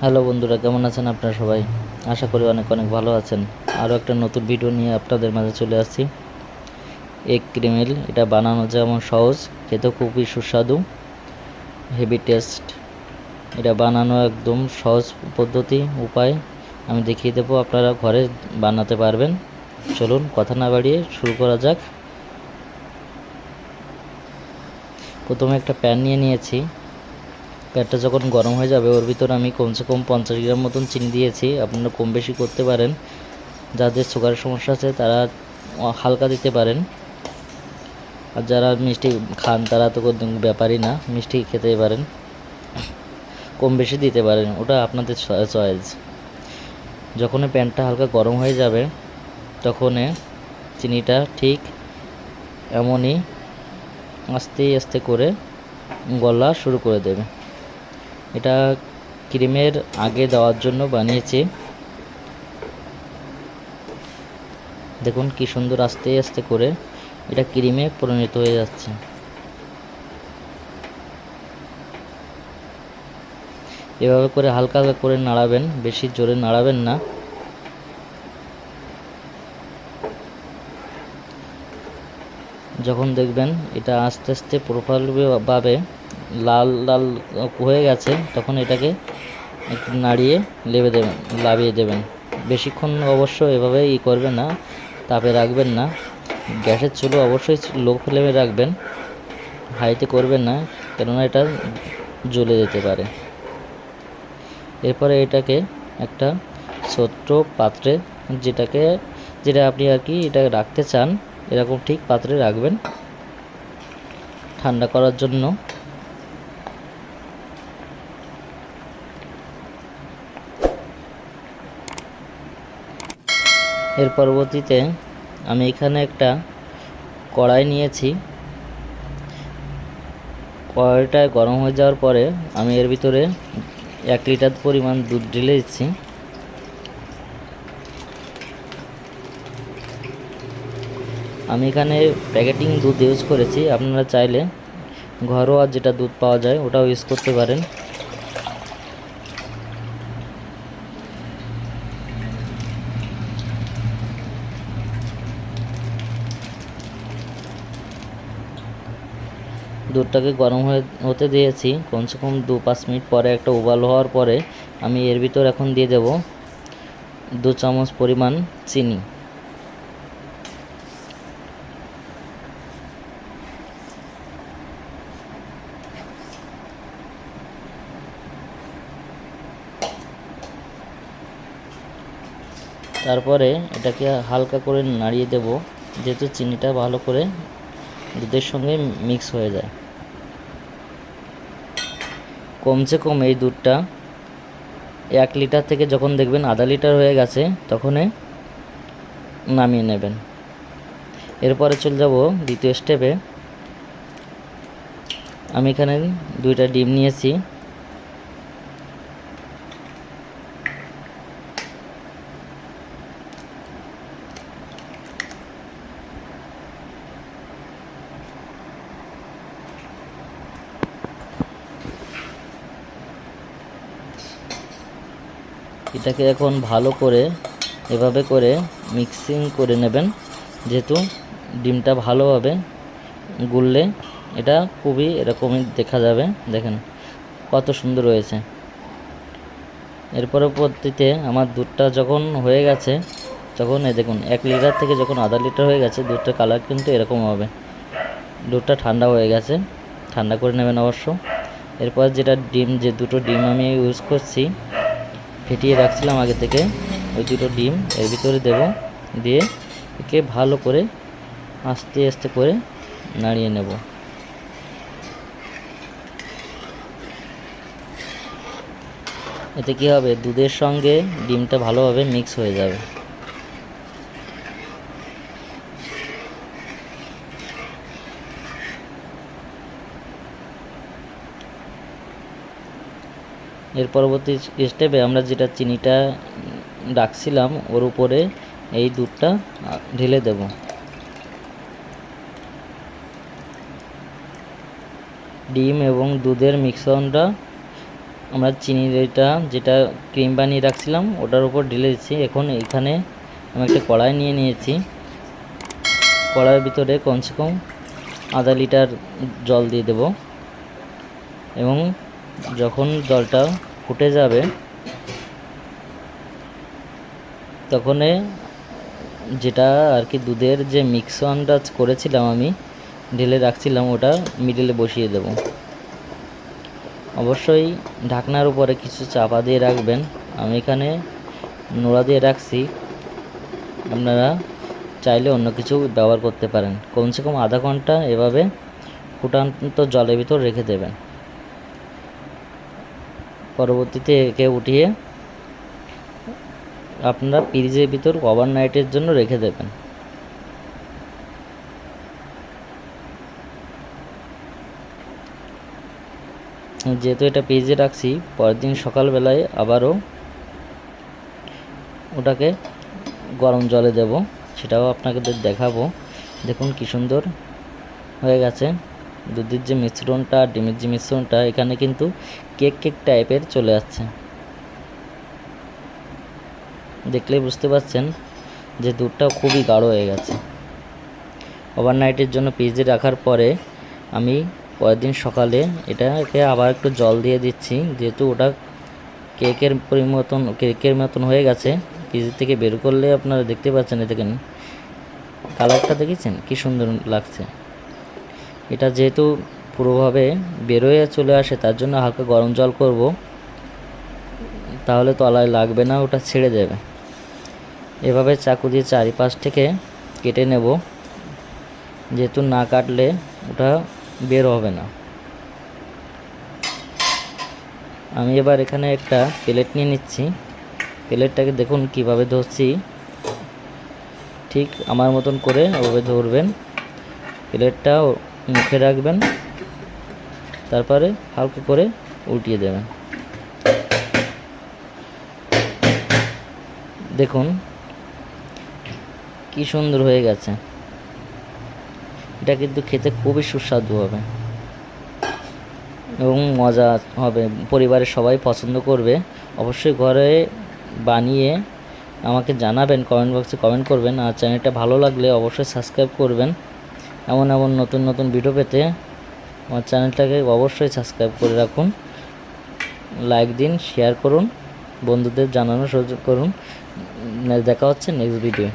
Hello বন্ধুরা, কেমন আছেন আপনারা সবাই? আশা করি অনেক অনেক ভালো আছেন। আরও একটা নতুন ভিডিও নিয়ে আপনাদের মাঝে চলে আসছি। এগ ক্রিমেল, এটা বানানো যেমন সহজ, খেতেও খুবই সুস্বাদু, হেভি টেস্ট। এটা বানানো একদম সহজ পদ্ধতি, উপায় আমি দেখিয়ে দেবো, আপনারা ঘরে বানাতে পারবেন। চলুন কথা না বাড়িয়ে শুরু করা যাক। প্রথমে একটা প্যান নিয়ে নিয়েছি। প্যানটা যখন গরম হয়ে যাবে, ওর ভিতর আমি কমসে কম 50 গ্রাম মতন চিনি দিয়েছি। আপনারা কম বেশি করতে পারেন। যাদের সুগারের সমস্যা আছে তারা হালকা দিতে পারেন, আর যারা মিষ্টি খান তারা তো কোনো ব্যাপারই না, মিষ্টি খেতেই পারেন, কম বেশি দিতে পারেন, ওটা আপনাদের চয়েস। যখন প্যানটা হালকা গরম হয়ে যাবে, তখন চিনিটা ঠিক এমনই আস্তে আস্তে করে গলা শুরু করে দেবে। এটা ক্রিমের আগে দেওয়ার জন্য বানিয়েছি। দেখুন কি সুন্দর আস্তে আস্তে করে এটা ক্রিমে পরিণত হয়ে যাচ্ছে। এভাবে করে হালকা হালকা করে নাড়াবেন, বেশি জোরে নাড়াবেন না। যখন দেখবেন এটা আস্তে আস্তে প্রোফাইলভাবে লাল লাল হয়ে গেছে, তখন এটাকে একটু নাড়িয়ে লাভিয়ে দেবেন। বেশিক্ষণ অবশ্য এভাবে করবেন না, তাপে রাখবেন না। গ্যাসের চুলো অবশ্যই লো ফ্লেমে রাখবেন, হাইতে করবেন না, কেননা এটা জ্বলে যেতে পারে। এরপরে এটাকে একটা ছোট্ট পাত্রে, যেটা আপনি আর কি এটা রাখতে চান, এরকম ঠিক পাত্রে রাখবেন ঠান্ডা করার জন্য। এর পরবর্তীতে আমি এখানে একটা কড়াই নিয়েছি। কড়াইটা গরম হয়ে যাওয়ার পরে আমি এর ভিতরে 1 লিটার পরিমাণ দুধ ঢেলে দিচ্ছি। আমি এখানে প্যাকেটিং দুধ ইউজ করেছি, আপনারা চাইলে ঘরোয়া যেটা দুধ পাওয়া যায় ওটাও ইউজ করতে পারেন। দুধটাকে গরম হতে দিয়েছি, কমসে কম 2-5 মিনিট পরে একটা উবাল হওয়ার পরে আমি এর ভিতর এখন দিয়ে দেব 2 চামচ পরিমাণ চিনি। তারপরে এটাকে হালকা করে নাড়িয়ে দেব, যেহেতু চিনিটা ভালো করে দুধের সঙ্গে মিক্স হয়ে যায়। কমসে কম এই দুধটা 1 লিটার থেকে যখন দেখবেন আধা লিটার হয়ে গেছে, তখনই নামিয়ে নেবেন। এরপরে চলে যাব দ্বিতীয় স্টেপে। আমি এখানে 2টা ডিম নিয়েছি। এটাকে এখন ভালো করে এভাবে করে মিক্সিং করে নেবেন, যেহেতু ডিমটা ভালোভাবে গুললে এটা খুবই এরকমই দেখা যাবে। দেখেন কত সুন্দর হয়েছে। এর পরবর্তীতে আমার দুধটা যখন হয়ে গেছে, তখন দেখুন 1 লিটার থেকে যখন আধা লিটার হয়ে গেছে, দুধটার কালার কিন্তু এরকম হবে। দুধটা ঠান্ডা হয়ে গেছে, ঠান্ডা করে নেবেন অবশ্য। এরপর যে দুটো ডিম আমি ইউজ করছি, ফেটিয়ে রাখছিলাম আগে থেকে, ওই দুটো ডিম এর ভিতরে দেব, দিয়ে একে ভালো করে আস্তে আস্তে করে নাড়িয়ে নেব। এতে কি হবে, দুধের সঙ্গে ডিমটা ভালোভাবে মিক্স হয়ে যাবে। এর পরবর্তী স্টেপে আমরা যেটা চিনিটা রাখছিলাম ওর উপরে এই দুধটা ঢেলে দেব। ডিম এবং দুধের মিশ্রণটা আমরা চিনির যেটা ক্রিম বানিয়ে রাখছিলাম ওটার উপর ঢেলে দিচ্ছি। এখন এখানে আমি একটা কড়াই নিয়ে নিয়েছি। কড়াইয়ের ভিতরে কমসে কম আধা লিটার জল দিয়ে দেব এবং যখন জলটা ফুটে যাবে তখন যেটা আর কি দুধের যে মিক্সনটা করেছিলাম আমি ঢেলে রাখছিলাম ওটা মিডলে বসিয়ে দেব। অবশ্যই ঢাকনার উপরে কিছু চাপা দিয়ে রাখবেন। আমি এখানে নোড়া দিয়ে রাখছি, আপনারা চাইলে অন্য কিছু ব্যবহার করতে পারেন। কমসে কম আধা ঘন্টা এভাবে ফুটান্ত জলের ভিতর রেখে দেবেন। পরবর্তীতে একে উঠিয়ে আপনারা ফ্রিজের ভিতর ওভারনাইটের জন্য রেখে দেবেন। যেহেতু এটা ফ্রিজে রাখছি, পরের দিন সকালবেলায় আবারও ওটাকে গরম জলে দেব, সেটাও আপনাকে দেখাবো। দেখুন কি সুন্দর হয়ে গেছে। দুধের যে মিশ্রণটা, ডিমের যে মিশ্রণটা, এখানে কিন্তু কেক কেক টাইপের চলে আসছে। দেখলেই বুঝতে পারছেন যে দুধটা খুবই গাঢ় হয়ে গেছে। ওভারনাইটের জন্য ফ্রিজে রাখার পরে আমি পরের দিন সকালে এটাকে আবার একটু জল দিয়ে দিচ্ছি, যেহেতু ওটা কেকের মতন হয়ে গেছে। ফ্রিজ থেকে বের করলে আপনারা দেখতে পাচ্ছেন, দেখেন কালারটা দেখেছেন কি সুন্দর লাগছে। এটা যেহেতু পুরোভাবে বেরোয় চলে আসে, তার জন্য হালকা গরম জল করব, তাহলে তলায় লাগবে না, ওটা ছেড়ে যাবে। এভাবে চাকু দিয়ে চারিপাশ থেকে কেটে নেব, যেহেতু না কাটলে ওটা বের হবে না। আমি এবার এখানে একটা প্লেট নিয়ে নিচ্ছি। প্লেটটাকে দেখুন কিভাবে ধরছি, ঠিক আমার মতন করে ওভাবে ধরবেন। প্লেটটা মুখে রাখবেন, তারপরে হালকা করে উল্টিয়ে দেবেন। দেখুন কি সুন্দর হয়ে গেছে। এটা কিন্তু খেতে খুবই সুস্বাদু হবে এবং মজা হবে, পরিবারের সবাই পছন্দ করবে। অবশ্যই ঘরে বানিয়ে আমাকে জানাবেন, কমেন্ট বক্সে কমেন্ট করবেন। আর চ্যানেলটা ভালো লাগলে অবশ্যই সাবস্ক্রাইব করবেন। এমন নতুন নতুন ভিডিও পেতে আমার চ্যানেলটাকে অবশ্যই সাবস্ক্রাইব করে রাখুন, লাইক দিন, শেয়ার করুন, বন্ধুদের জানানোর সুযোগ করুন। দেখা হচ্ছে নেক্সট ভিডিও।